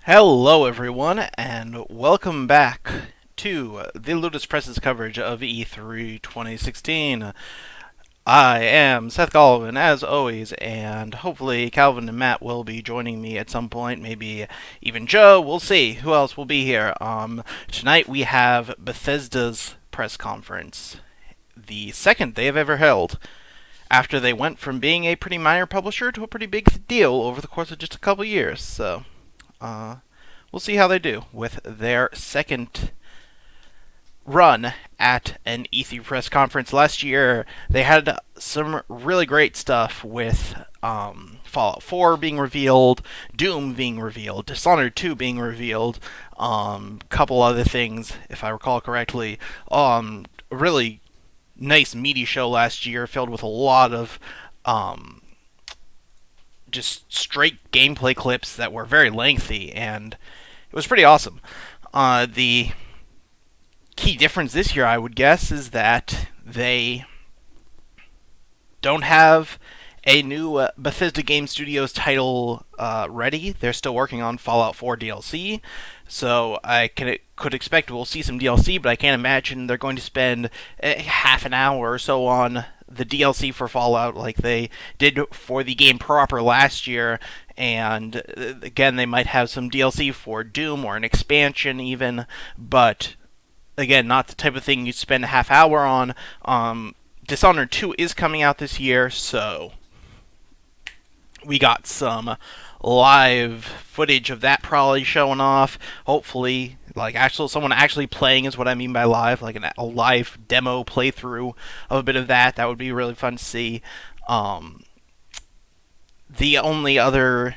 Hello, everyone, and welcome back to the Ludus Press's coverage of E3 2016. I am Seth Galvin, as always, and hopefully Calvin and Matt will be joining me at some point. Maybe even Joe. We'll see who else will be here. Tonight we have Bethesda's press conference, the second they have ever held, after they went from being a pretty minor publisher to a pretty big deal over the course of just a couple years. So, we'll see how they do with their second run at an E3 press conference. Last year, they had some really great stuff with Fallout 4 being revealed, Doom being revealed, Dishonored 2 being revealed, couple other things, if I recall correctly. Really nice meaty show last year, filled with a lot of just straight gameplay clips that were very lengthy, and it was pretty awesome. The key difference this year, I would guess, is that they don't have a new Bethesda Game Studios title ready. They're still working on Fallout 4 DLC, so I could expect we'll see some DLC, but I can't imagine they're going to spend half an hour or so on the DLC for Fallout like they did for the game proper last year. And again, they might have some DLC for Doom or an expansion even, but again, not the type of thing you spend a half hour on. Dishonored 2 is coming out this year, so we got some live footage of that probably showing off. Hopefully, someone actually playing is what I mean by live, like a live demo playthrough of a bit of that. That would be really fun to see. The only other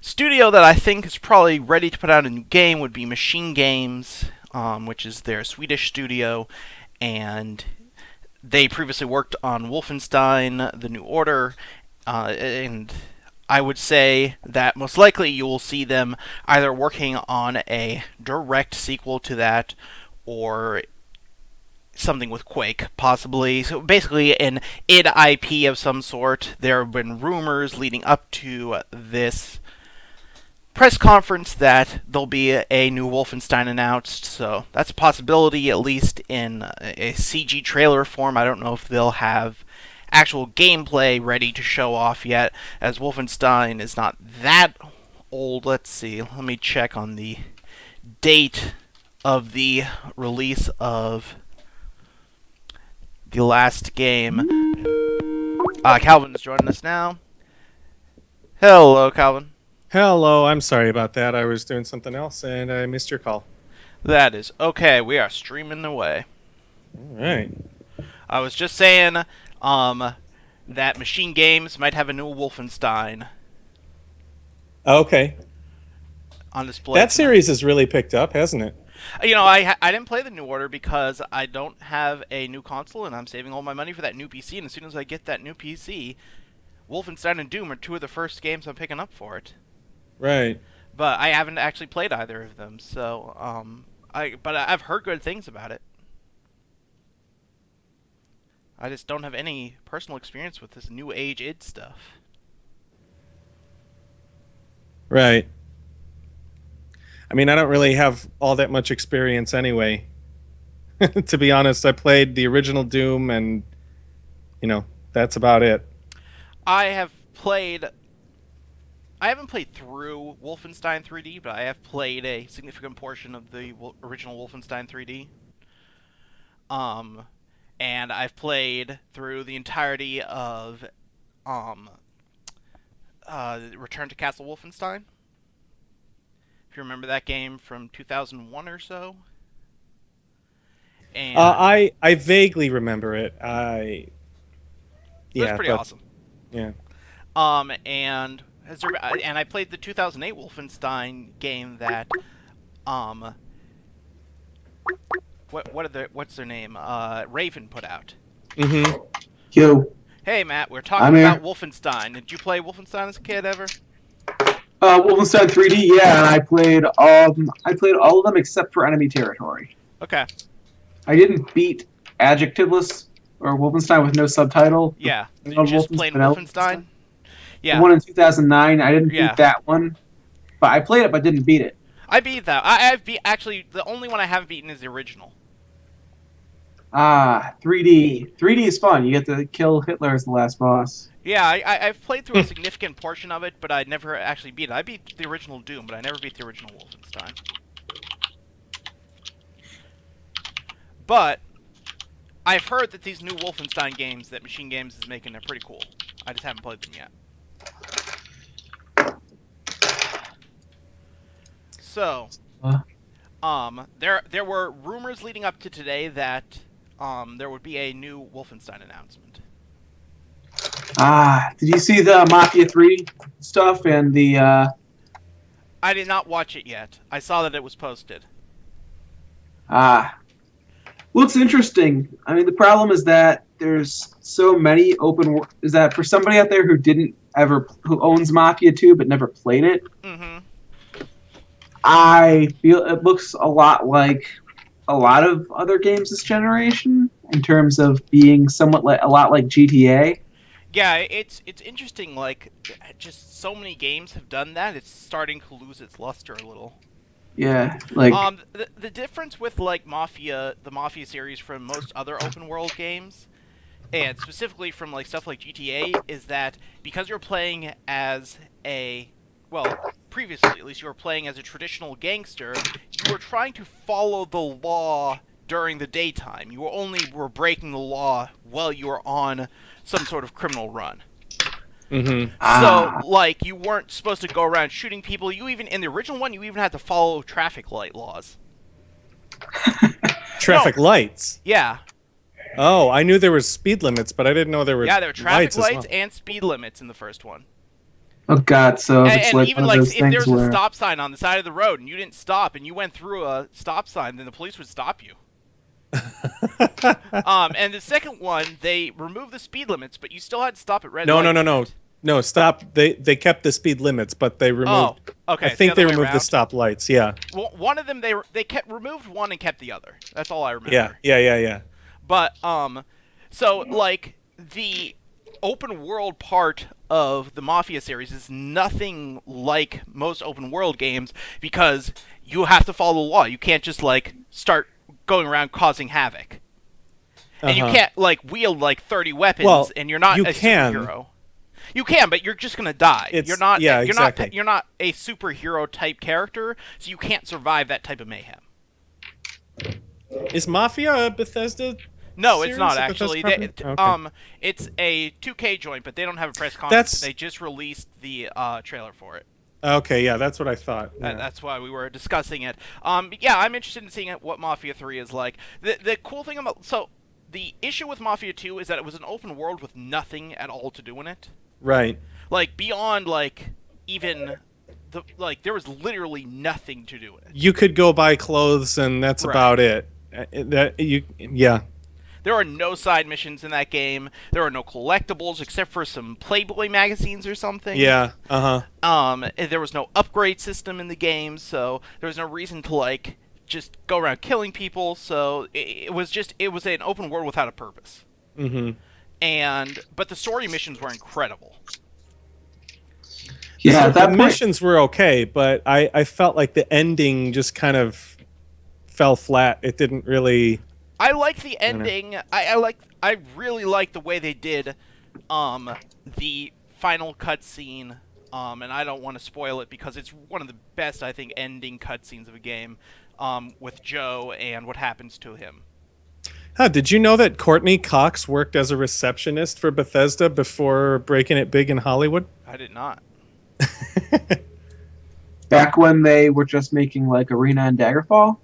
studio that I think is probably ready to put out a new game would be Machine Games, which is their Swedish studio, and they previously worked on Wolfenstein: The New Order, and I would say that most likely you will see them either working on a direct sequel to that or something with Quake, possibly. So basically an id IP of some sort. There have been rumors leading up to this press conference that there'll be a new Wolfenstein announced, so that's a possibility, at least in a CG trailer form. I don't know if they'll have actual gameplay ready to show off yet, as Wolfenstein is not that old. Let's see, let me check on the date of the release of the last game. Calvin is joining us now. Hello, Calvin. Hello, I'm sorry about that. I was doing something else and I missed your call. That is okay. We are streaming away. All right. I was just saying that Machine Games might have a new Wolfenstein Okay. on display That tonight. series has really picked up, hasn't it? I didn't play the New Order because I don't have a new console, and I'm saving all my money for that new PC. And as soon as I get that new PC, Wolfenstein and Doom are two of the first games I'm picking up for it. Right. But I haven't actually played either of them, so I've heard good things about it. I just don't have any personal experience with this new age id stuff. Right. I mean, I don't really have all that much experience anyway. To be honest, I played the original Doom and, that's about it. I have played. I haven't played through Wolfenstein 3D, but I have played a significant portion of the original Wolfenstein 3D. Um, and I've played through the entirety of um, Return to Castle Wolfenstein. If you remember that game from 2001 or so. And I vaguely remember it. it was Yeah, pretty but awesome. yeah. And I played the 2008 Wolfenstein game that um what's their name? Raven put out. Mm-hmm. Yo, Hey Matt, we're I'm talking about here. Wolfenstein. Did you play Wolfenstein as a kid ever? Wolfenstein 3D, yeah, and I played all of them except for Enemy Territory. Okay. I didn't beat Adjectiveless or Wolfenstein with no subtitle. Yeah. The Just plain vanilla Wolfenstein? The Yeah, one in 2009. I didn't yeah. beat that one, but I played it, but didn't beat it. I beat that. I've beat actually the only one I haven't beaten is the original. 3D. 3D is fun. You get to kill Hitler as the last boss. Yeah, I've played through a significant portion of it, but I never actually beat it. I beat the original Doom, but I never beat the original Wolfenstein. But I've heard that these new Wolfenstein games that Machine Games is making are pretty cool. I just haven't played them yet. So, there were rumors leading up to today that there would be a new Wolfenstein announcement. Did you see the Mafia 3 stuff and the I did not watch it yet. I saw that it was posted. looks interesting. I mean, the problem is that there's so many is that for somebody out there who owns Mafia 2 but never played it, Mm-hmm. I feel it looks a lot like a lot of other games this generation in terms of being a lot like GTA. Yeah, it's interesting. Like, just so many games have done that. It's starting to lose its luster a little. Yeah, like The difference with like the Mafia series from most other open world games, and specifically from like stuff like GTA, is that because you're playing as previously at least you were playing as a traditional gangster, you were trying to follow the law during the daytime. You were breaking the law while you were on some sort of criminal run. Mm-hmm. So, like, you weren't supposed to go around shooting people. In the original one, you even had to follow traffic light laws. Traffic lights? Yeah. Oh, I knew there were speed limits, but I didn't know there were Yeah, there were traffic lights as well. and speed limits in the first one. Oh God! So And, it's and like even one of like those if there things was a where stop sign on the side of the road and you didn't stop and you went through a stop sign, then the police would stop you. And the second one, they removed the speed limits, but you still had to stop at red lights. No, stop. They kept the speed limits, but they removed. Oh, okay. I think they removed the stop lights. Yeah. Well, one of them they removed one and kept the other. That's all I remember. Yeah. But so like the open world part of the Mafia series is nothing like most open world games because you have to follow the law. You can't just like start going around causing havoc. And you can't like wield like 30 weapons and you're not a superhero. You can, but you're just gonna die. You're not a superhero type character, so you can't survive that type of mayhem. Is Mafia a Bethesda? No, series? it's not A actually. Bethesda property? It's a 2K joint, but they don't have a press conference. That's- They just released the trailer for it. Okay, yeah, that's what I thought. Yeah. That's why we were discussing it. Yeah, I'm interested in seeing what Mafia 3 is like. The cool thing about the issue with Mafia 2 is that it was an open world with nothing at all to do in it. Right. Like beyond like even there was literally nothing to do with it. You could go buy clothes, and that's about it. There are no side missions in that game. There are no collectibles except for some Playboy magazines or something. Yeah. There was no upgrade system in the game, so there was no reason to like just go around killing people. So it was an open world without a purpose. Mm-hmm. But the story missions were incredible. yeah, So the missions were okay, but I felt like the ending just kind of fell flat. It didn't really. I like the ending. I really like the way they did the final cutscene. And I don't want to spoil it because it's one of the best, I think, ending cutscenes of a game with Joe and what happens to him. Did you know that Courtney Cox worked as a receptionist for Bethesda before breaking it big in Hollywood? I did not. Back when they were just making like Arena and Daggerfall.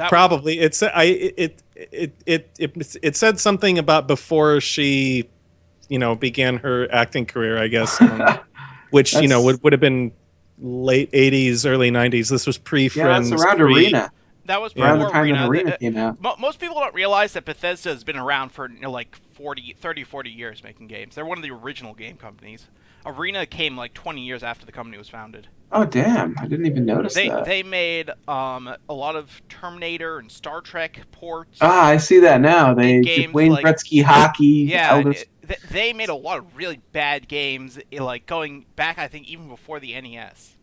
Probably. It said something about before she, began her acting career, I guess, which would have been late 80s, early 90s. This was pre-Friends. Yeah, it's around Arena. That was around before the time Arena. that Arena came out. Most people don't realize that Bethesda has been around for like 30, 40 years making games. They're one of the original game companies. Arena came like 20 years after the company was founded. Oh, damn. I didn't even notice that. They made a lot of Terminator and Star Trek ports. I see that now. They did Wayne like, Gretzky hockey. Yeah, they made a lot of really bad games, like going back, I think, even before the NES.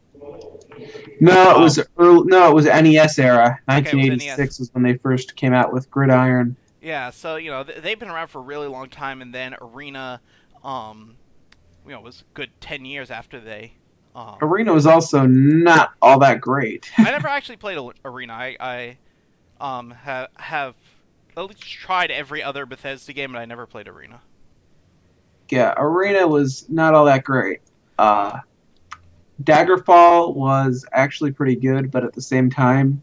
No, it Wow. was early, no, it was NES era. Okay, it was NES. 1986 was when they first came out with Gridiron. Yeah, so they've been around for a really long time, and then Arena, um, was a good 10 years after they. Arena was also not all that great. I never actually played Arena. I have at least tried every other Bethesda game, but I never played Arena. Yeah, Arena was not all that great. Uh, Daggerfall was actually pretty good, but at the same time,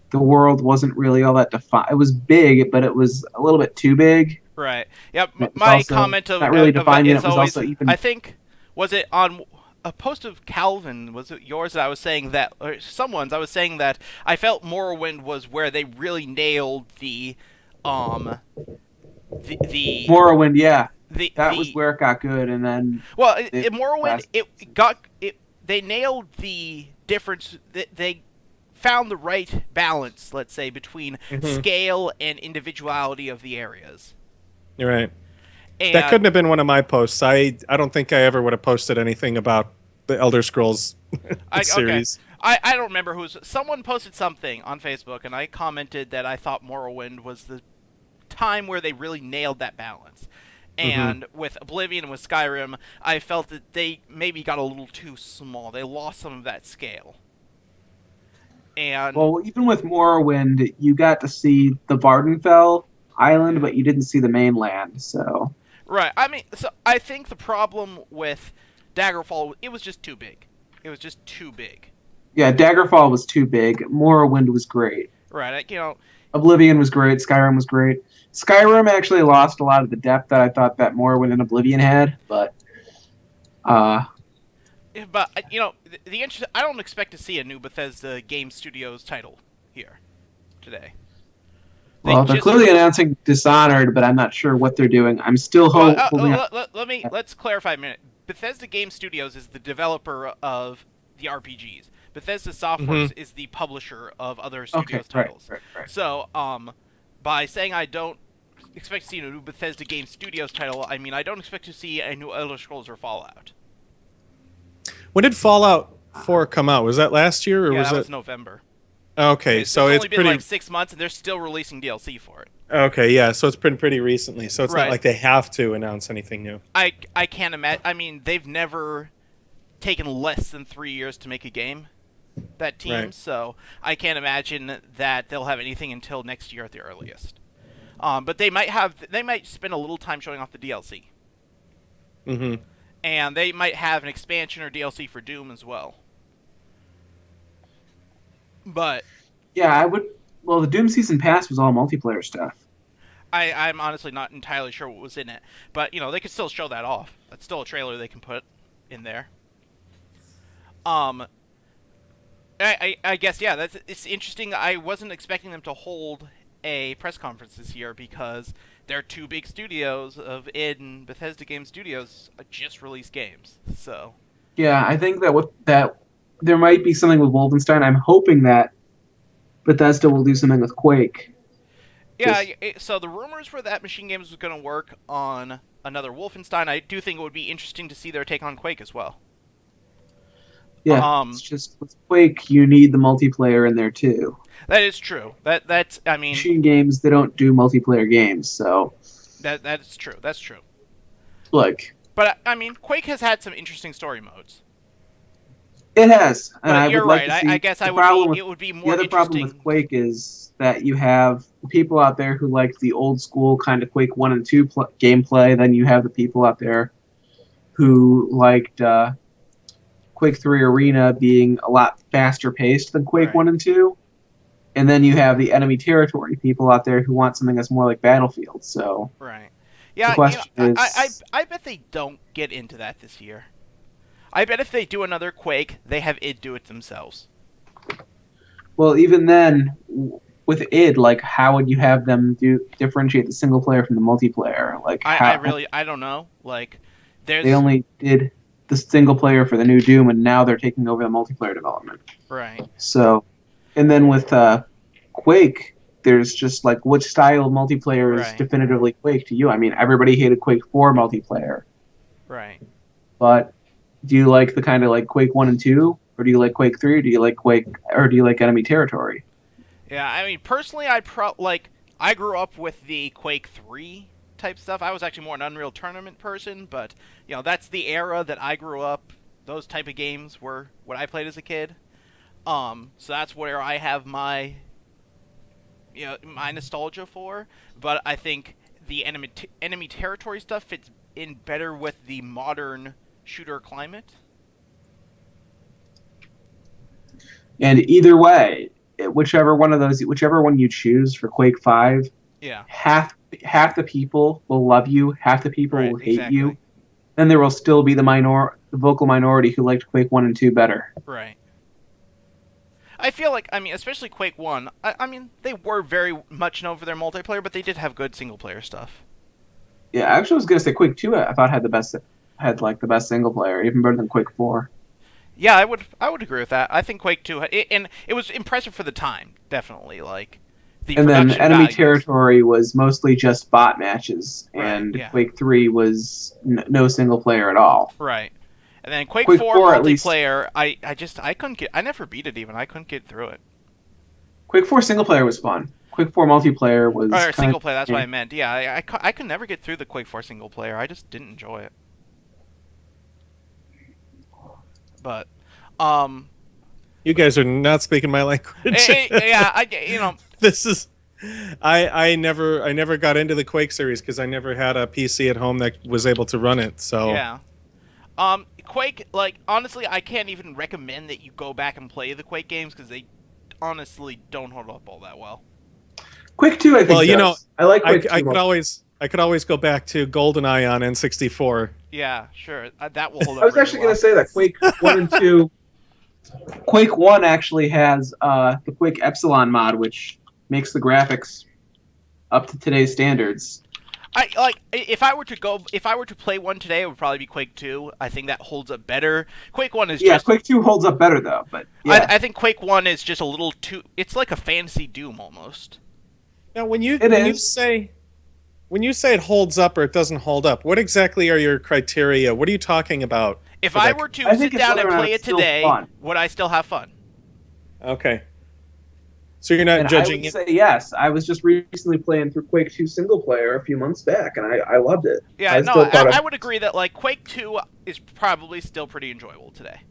the world wasn't really all that defined. It was big, but it was a little bit too big. Right. Yep. It was My also comment not really of it defined, and is it was always, also even. I think, was it on a post of Calvin? Was it yours that I was saying that, or someone's? I was saying that I felt Morrowind was where they really nailed the Morrowind, yeah, that the was where it got good, and then well, it in Morrowind, last. it got it. They nailed the difference. They found the right balance, let's say, between scale and individuality of the areas. You're right. And That couldn't have been one of my posts. I don't think I ever would have posted anything about the Elder Scrolls series. Okay. I don't remember someone posted something on Facebook, and I commented that I thought Morrowind was the time where they really nailed that balance. And with Oblivion and with Skyrim, I felt that they maybe got a little too small. They lost some of that scale. And Well, even with Morrowind, you got to see the Vardenfell island, but you didn't see the mainland. So right, I mean, so I think the problem with Daggerfall, it was just too big. It was just too big. yeah, Daggerfall was too big. Morrowind was great. Right, Oblivion was great. Skyrim was great. Skyrim actually lost a lot of the depth that I thought that Morrowind and Oblivion had, but the interest. I don't expect to see a new Bethesda Game Studios title here today. They're clearly announcing Dishonored, but I'm not sure what they're doing. I'm still holding up. Let's clarify a minute. Bethesda Game Studios is the developer of the RPGs. Bethesda Softworks is the publisher of other studios' titles. Right. So, by saying I don't expect to see a new Bethesda Game Studios title, I mean I don't expect to see a new Elder Scrolls or Fallout. When did Fallout 4 come out? Was that last year or was that it? was November. Okay, so it's it's been pretty. like 6 months, and they're still releasing DLC for it. Okay, yeah, so it's been pretty recently. So it's Right. not like they have to announce anything new. I can't imagine. I mean, they've never taken less than 3 years to make a game. That team, Right. so I can't imagine that they'll have anything until next year at the earliest. But they might spend a little time showing off the DLC. And they might have an expansion or DLC for Doom as well. But Yeah, I would. Well, the Doom Season Pass was all multiplayer stuff. I'm honestly not entirely sure what was in it. But, they could still show that off. That's still a trailer they can put in there. I guess, yeah, it's interesting. I wasn't expecting them to hold a press conference this year because their two big studios of id and Bethesda Game Studios just released games. So Yeah, I think that there might be something with Wolfenstein. I'm hoping that Bethesda will do something with Quake. yeah, so the rumors were that Machine Games was going to work on another Wolfenstein. I do think it would be interesting to see their take on Quake as well. Yeah, it's just with Quake, you need the multiplayer in there too. That is true. That's I mean, Machine Games, they don't do multiplayer games, so that's true. That's true. Look, but I mean, Quake has had some interesting story modes. It has. And but you're right. I guess it would be more the other interesting. problem with Quake is that you have people out there who like the old school kind of Quake 1 and 2 gameplay. Then you have the people out there who liked Quake 3 Arena being a lot faster paced than Quake 1 and 2. And then you have the enemy territory people out there who want something that's more like Battlefield. So right. Yeah, the question is, I bet they don't get into that this year. I bet if they do another Quake, they have id do it themselves. Well, even then, with id, like, how would you have them differentiate the single player from the multiplayer? Like, I don't know. Like, they only did the single player for the new Doom, and now they're taking over the multiplayer development. Right. So, and then with Quake, there's just like which style of multiplayer is Right. definitively Quake to you. I mean, everybody hated Quake 4 multiplayer, Right. but do you like the kind of like Quake 1 and 2, or do you like Quake 3, or do you like Enemy Territory? Yeah, I mean, personally, I grew up with the Quake 3 type stuff. I was actually more an Unreal Tournament person, but that's the era that I grew up. Those type of games were what I played as a kid. So that's where I have my nostalgia for. But I think the enemy territory stuff fits in better with the modern shooter climate. And either way, whichever one you choose for Quake 5, Yeah. half the people will love you, half the people Right. will hate you. Exactly. Then there will still be the vocal minority who liked Quake 1 and 2 better. Right. I feel like, I mean, especially Quake 1, I mean, they were very much known for their multiplayer, but they did have good single-player stuff. Yeah, actually, I was gonna say Quake 2. I thought had the best single player, even better than Quake 4. Yeah, I would agree with that. I think Quake 2, and it was impressive for the time, definitely. Like, the And then production Enemy values. Territory was mostly just bot matches, Right, and yeah. Quake 3 was no single player at all. Right. And then Quake Quake 4 4 at least. multiplayer, I couldn't I never beat it even. I couldn't get through it. Quake 4 single player was fun. Quake 4 multiplayer was Or kind single player, that's what I meant. Yeah, I could never get through the Quake 4 single player. I just didn't enjoy it. But, You guys are not speaking my language. yeah, This is I never got into the Quake series because I never had a PC at home that was able to run it. So yeah. Quake, like, honestly, I can't even recommend that you go back and play the Quake games because they honestly don't hold up all that well. Quake 2, I think. Does. I like Quake 2. I could always go back to GoldenEye on N64. Yeah, sure. That will hold up. I was really actually well. going to say that Quake 1 and 2. Quake 1 actually has the Quake Epsilon mod, which makes the graphics up to today's standards. If I were to play one today, it would probably be Quake 2. I think that holds up better. Quake 1 is just Quake 2 holds up better though, but yeah. I think Quake 1 is just a little too. It's like a fantasy Doom almost. Now, when you say it holds up or it doesn't hold up, what exactly are your criteria? What are you talking about? If I were to sit down and play it today, would I still have fun? Okay. So you're not judging it? I would say yes. I was just recently playing through Quake 2 single player a few months back, and I loved it. Yeah, I would agree that like Quake 2 is probably still pretty enjoyable today.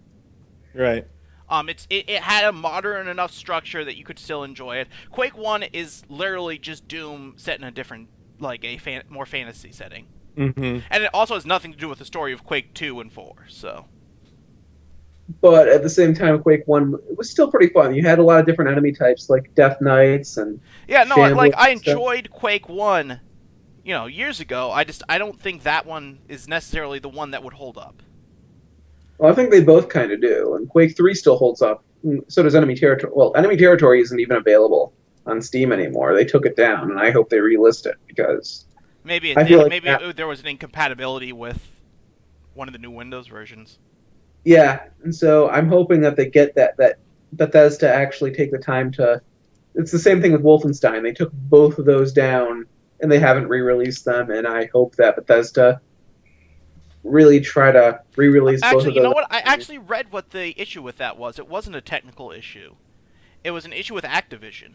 Right. It had a modern enough structure that you could still enjoy it. Quake 1 is literally just Doom set in a different, like more fantasy setting. Mm-hmm. And it also has nothing to do with the story of Quake 2 and 4. So. But at the same time, Quake 1 it was still pretty fun. You had a lot of different enemy types like Death Knights and I enjoyed Quake 1, years ago. I don't think that one is necessarily the one that would hold up. Well, I think they both kind of do, and Quake 3 still holds up. So does Enemy Territory. Well, Enemy Territory isn't even available on Steam anymore. They took it down, and I hope they relist it because maybe there was an incompatibility with one of the new Windows versions. Yeah, and so I'm hoping that they get that Bethesda actually take the time to. It's the same thing with Wolfenstein. They took both of those down, and they haven't re-released them. And I hope that Bethesda really try to re-release both of those. Actually, you know what? I actually read what the issue with that was. It wasn't a technical issue. It was an issue with Activision.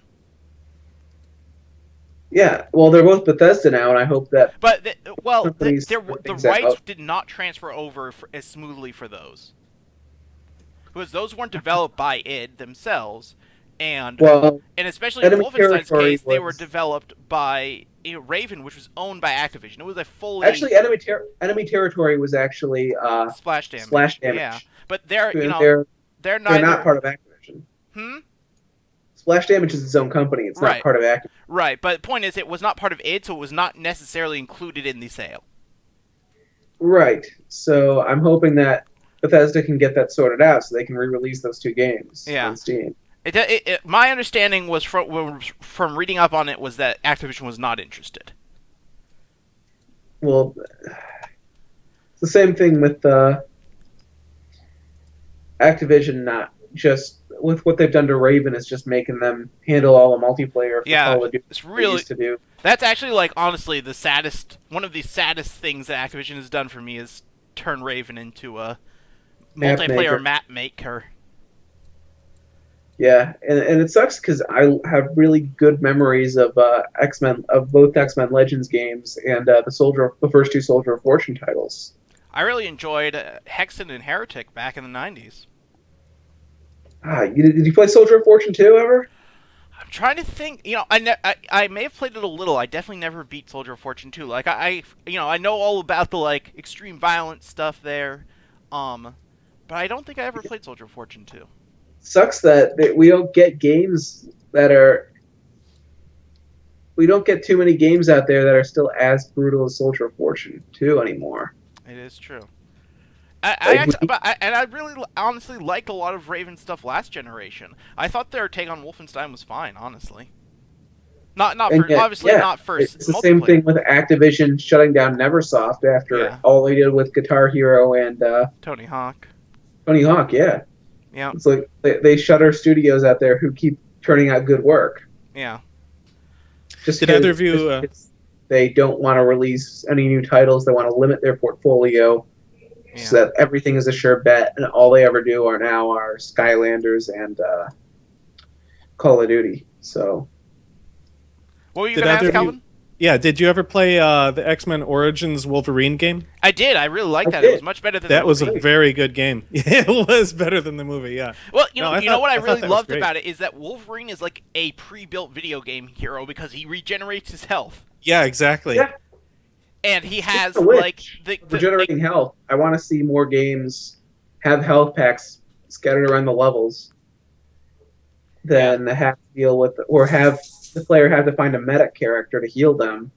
Yeah, well, they're both Bethesda now, and I hope that. But the rights did not transfer over as smoothly for those. Because those weren't developed by id themselves, and especially in Wolfenstein's case, they were developed by Raven, which was owned by Activision. It was a fully Enemy Territory was actually Splash Damage. Yeah, but they're not part of Activision. Splash Damage is its own company. It's not part of Activision. Right, but the point is, it was not part of id, so it was not necessarily included in the sale. Right. So I'm hoping that Bethesda can get that sorted out so they can re-release those two games on Steam. My understanding was from reading up on it was that Activision was not interested. Well, it's the same thing with Activision not just with what they've done to Raven is just making them handle all the multiplayer for Yeah, Call of Duty it's they really used to do. that's actually like honestly one of the saddest things that Activision has done for me is turn Raven into a multiplayer map maker. Yeah, and it sucks because I have really good memories of X-Men, of both X-Men Legends games and the first two Soldier of Fortune titles. I really enjoyed Hexen and Heretic back in the 90s. Did you play Soldier of Fortune 2 ever? I'm trying to think. I may have played it a little. I definitely never beat Soldier of Fortune 2. Like I know all about the like extreme violence stuff there, but I don't think I ever played Soldier of Fortune 2. Sucks that we don't get games that are. We don't get too many games out there that are still as brutal as Soldier of Fortune 2 anymore. It is true. I really honestly liked a lot of Raven stuff last generation. I thought their take on Wolfenstein was fine, honestly. Obviously not first. It's the same thing with Activision shutting down Neversoft after all they did with Guitar Hero and Tony Hawk. Tony Hawk, yeah. Yeah. It's like they shutter studios out there who keep turning out good work. Yeah. Just did either of you? They don't want to release any new titles. They want to limit their portfolio so that everything is a sure bet, and all they ever do are Skylanders and Call of Duty. So. What were you going to ask, Calvin? Yeah, did you ever play the X-Men Origins Wolverine game? I did. I really liked that. It was much better than that was a very good game. It was better than the movie, yeah. Well, you know what I really loved about it is that Wolverine is like a pre-built video game hero because he regenerates his health. Yeah, exactly. Yeah. And he has like the regenerating health. I want to see more games have health packs scattered around the levels than have to deal with or have the player have to find a medic character to heal them.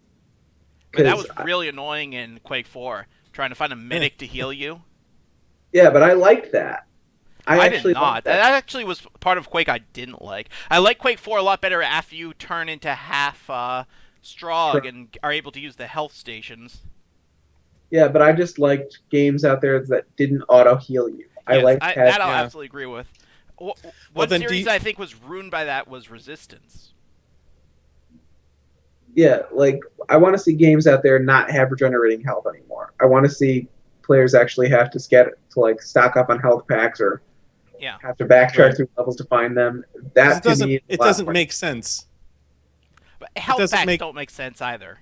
But that was really annoying in Quake 4, trying to find a medic to heal you. Yeah, but I liked that. I did not. That actually was part of Quake I didn't like. I like Quake 4 a lot better after you turn into half Strogg and are able to use the health stations. Yeah, but I just liked games out there that didn't auto-heal you. That I'll absolutely agree with. One series I think was ruined by that was Resistance. Yeah, like, I want to see games out there not have regenerating health anymore. I want to see players actually have to stock up on health packs or have to backtrack through levels to find them. That doesn't make sense. But health packs don't make sense either.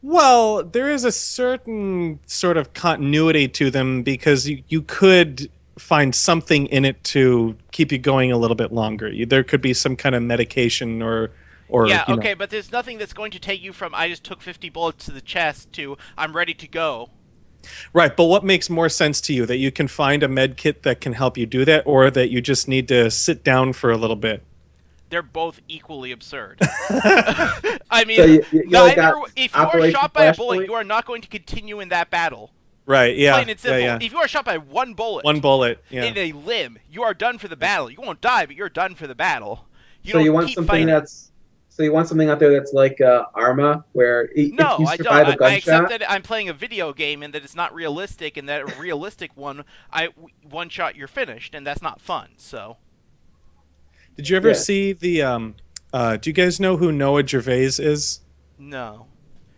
Well, there is a certain sort of continuity to them because you could find something in it to keep you going a little bit longer. There could be some kind of medication or but there's nothing that's going to take you from I just took 50 bullets to the chest to I'm ready to go. Right, but what makes more sense to you? That you can find a med kit that can help you do that, or that you just need to sit down for a little bit? They're both equally absurd. I mean, if you are shot by a bullet, you are not going to continue in that battle. Right, yeah. Plain and simple. Yeah. If you are shot by one bullet in a limb, you are done for the battle. You won't die, but you're done for the battle. You want something out there that's like Arma, where if you survive a gunshot... I accept that I'm playing a video game and that it's not realistic, and that a realistic one, one shot you're finished, and that's not fun. So, did you ever see the? Do you guys know who Noah Gervais is? No.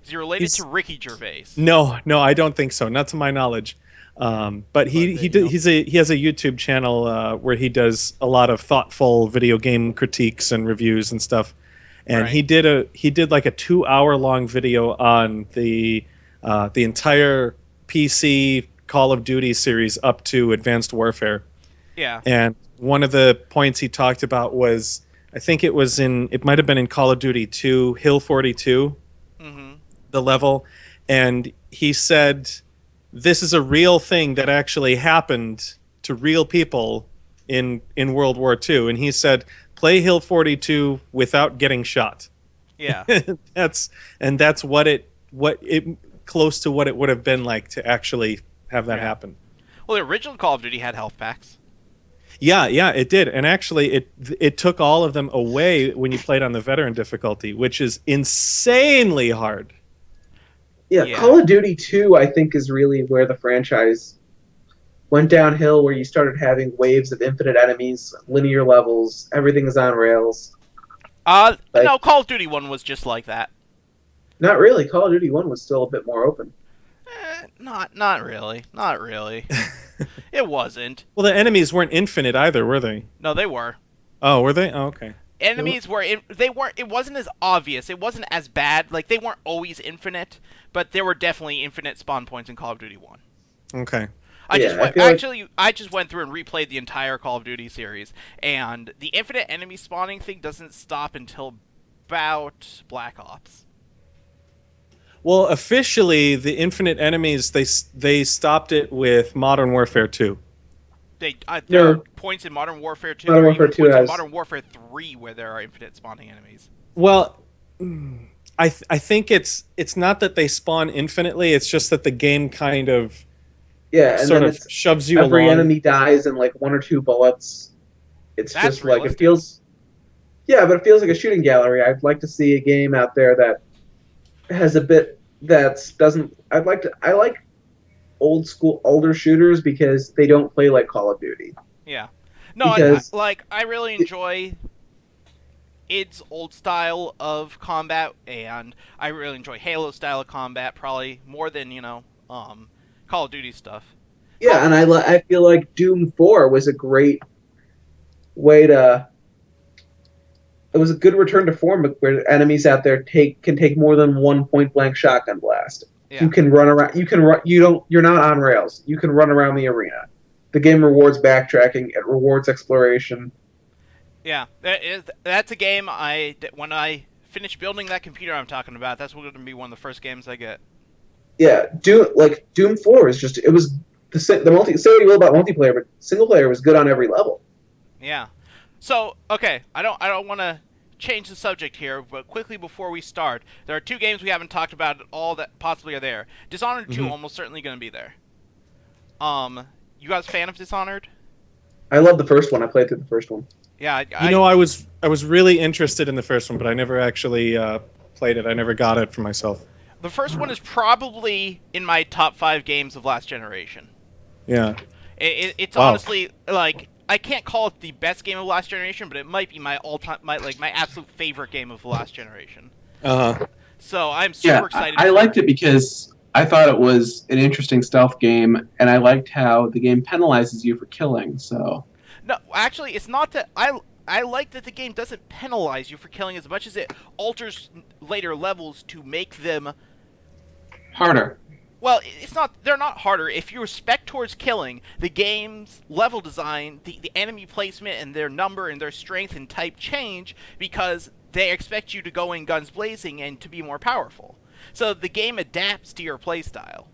Is he related to Ricky Gervais? No, I don't think so. Not to my knowledge. But he has a YouTube channel where he does a lot of thoughtful video game critiques and reviews and stuff. And he did like a 2-hour long video on the entire PC Call of Duty series up to Advanced Warfare. Yeah. And one of the points he talked about was, I think it might have been in Call of Duty 2, Hill 42, the level, and he said, this is a real thing that actually happened to real people in World War II. And he said, play Hill 42 without getting shot. Yeah. that's what it close to what it would have been like to actually have that happen. Well, the original Call of Duty had health packs. Yeah, it did. And actually it took all of them away when you played on the veteran difficulty, which is insanely hard. Yeah, Call of Duty 2, I think, is really where the franchise went downhill where you started having waves of infinite enemies, linear levels, everything is on rails. Like, No, Call of Duty 1 was just like that. not really. Call of Duty 1 was still a bit more open. Not really. Not really. It wasn't. Well, the enemies weren't infinite either, were they? No, they were. Oh, were they? Oh, okay. Enemies were they weren't. It wasn't as obvious. It wasn't as bad. Like, they weren't always infinite, but there were definitely infinite spawn points in Call of Duty 1. Okay. I just went through and replayed the entire Call of Duty series, and the infinite enemy spawning thing doesn't stop until about Black Ops. Well, officially, the infinite enemies they stopped it with Modern Warfare 2. There are points in Modern Warfare 2, Modern or Warfare even 2 points in has... Modern Warfare 3 where there are infinite spawning enemies. Well, I think it's not that they spawn infinitely. It's just that the game kind of Yeah, and sort then of shoves you every along. enemy dies in like 1 or 2 bullets. It's That's just like, realistic. it feels... Yeah, but it feels like a shooting gallery. I'd like to see a game out there that has a bit that doesn't... I like older shooters because they don't play like Call of Duty. Yeah. No, Because I really enjoy its old style of combat, and I really enjoy Halo style of combat probably more than, Call of Duty stuff. yeah, and I feel like Doom 4 was a great way to... It was a good return to form where enemies out there can take more than one point blank shotgun blast. Yeah. You can run around. You can run. You're not on rails. You can run around the arena. The game rewards backtracking. It rewards exploration. Yeah, that's a game when I finish building that computer I'm talking about, that's going to be one of the first games I get. Yeah, Doom 4 is just... It was the multi... Say what you will about multiplayer, but single player was good on every level. Yeah. So, okay, I don't want to change the subject here, but quickly before we start, there are 2 games we haven't talked about at all that possibly are there. Dishonored 2 almost certainly going to be there. You guys a fan of Dishonored? I love the first one. I played through the first one. Yeah, I was really interested in the first one, but I never actually played it. I never got it for myself. the first one is probably in my top 5 games of last generation. Yeah. It's Wow. honestly, like, I can't call it the best game of last generation, but it might be my all-time, my absolute favorite game of the last generation. Uh-huh. So I'm super excited. I liked it because I thought it was an interesting stealth game, and I liked how the game penalizes you for killing. So No, actually, it's not that I like that the game doesn't penalize you for killing as much as it alters later levels to make them harder. Well, it's not. They're not harder. If you respect towards killing, the game's level design, the enemy placement, and their number and their strength and type change because they expect you to go in guns blazing and to be more powerful. So the game adapts to your playstyle.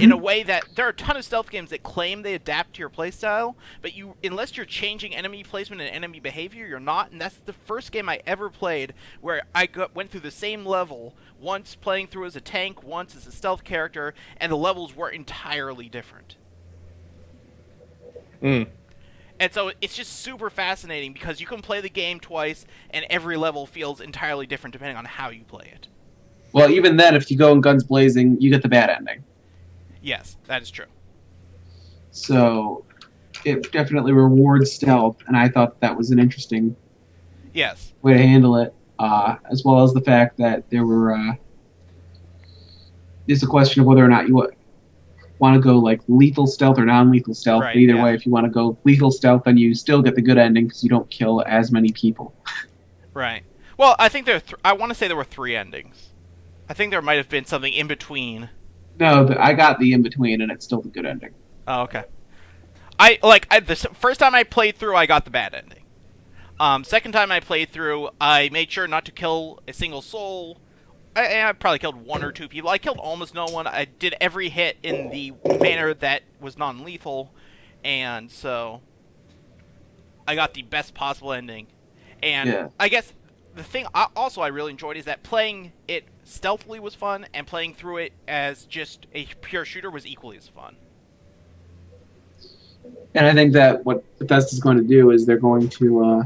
In a way that there are a ton of stealth games that claim they adapt to your playstyle, but unless you're changing enemy placement and enemy behavior, you're not. And that's the first game I ever played where I went through the same level, once playing through as a tank, once as a stealth character, and the levels were entirely different. Mm. And so it's just super fascinating because you can play the game twice, and every level feels entirely different depending on how you play it. Well, even then, if you go in guns blazing, you get the bad ending. Yes, that is true. So it definitely rewards stealth, and I thought that was an interesting Yes. way to handle it, as well as the fact that there were... it's a question of whether or not you want to go like lethal stealth or non-lethal stealth. Right, But either yeah. way, if you want to go lethal stealth, then you still get the good ending because you don't kill as many people. Right. Well, I think I want to say there were 3 endings. I think there might have been something in between. No, I got the in-between, and it's still the good ending. Oh, okay. The first time I played through, I got the bad ending. Second time I played through, I made sure not to kill a single soul. I probably killed 1 or 2 people. I killed almost no one. I did every hit in the manner that was non-lethal, and so I got the best possible ending. And Yeah. I guess the thing I really enjoyed is that playing it stealthily was fun, and playing through it as just a pure shooter was equally as fun. And I think that what Bethesda's going to do is they're going to...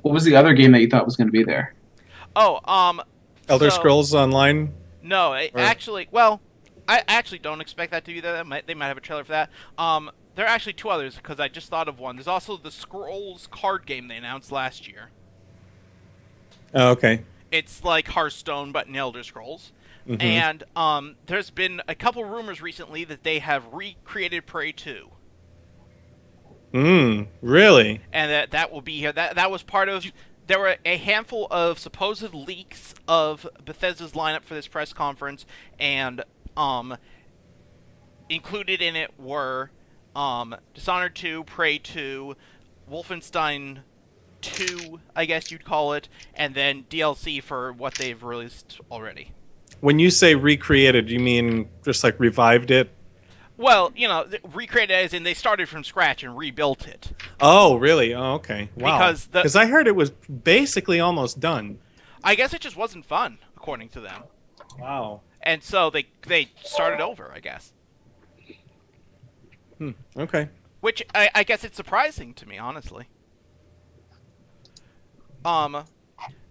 What was the other game that you thought was going to be there? Oh, Elder Scrolls Online. No, actually, well, I actually don't expect that to be there. They might have a trailer for that. There are actually two others because I just thought of one. There's also the Scrolls card game they announced last year. Oh, okay. It's like Hearthstone but in Elder Scrolls. Mm-hmm. And there's been a couple rumors recently that they have recreated Prey 2. Really? And that will be here. That was part of. There were a handful of supposed leaks of Bethesda's lineup for this press conference, and included in it were Dishonored 2, Prey 2, Wolfenstein 2, I guess you'd call it, and then DLC for what they've released already. When you say recreated, you mean just like revived it? Well, recreated as in they started from scratch and rebuilt it. Oh, really? Oh, okay. Wow. Because I heard it was basically almost done. I guess it just wasn't fun, according to them. Wow. And so they started over, I guess. Okay. Which I guess it's surprising to me, honestly.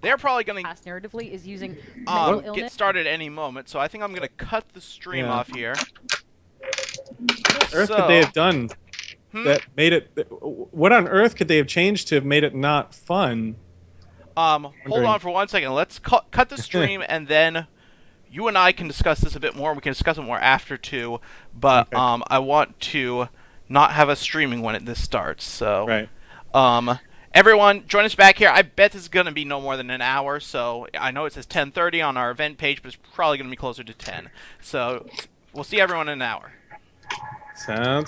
They're probably going to narratively is using mental get illness. started any moment, so I think I'm going to cut the stream off here. What on earth could they have done that made it? What on earth could they have changed to have made it not fun? Hold on for 1 second. Let's cut the stream, and then you and I can discuss this a bit more. We can discuss it more after too, but Okay. I want to not have us streaming when this starts. So Right. everyone, join us back here. I bet this is going to be no more than an hour. So I know it says 10:30 on our event page, but it's probably going to be closer to 10. So we'll see everyone in an hour. Sounds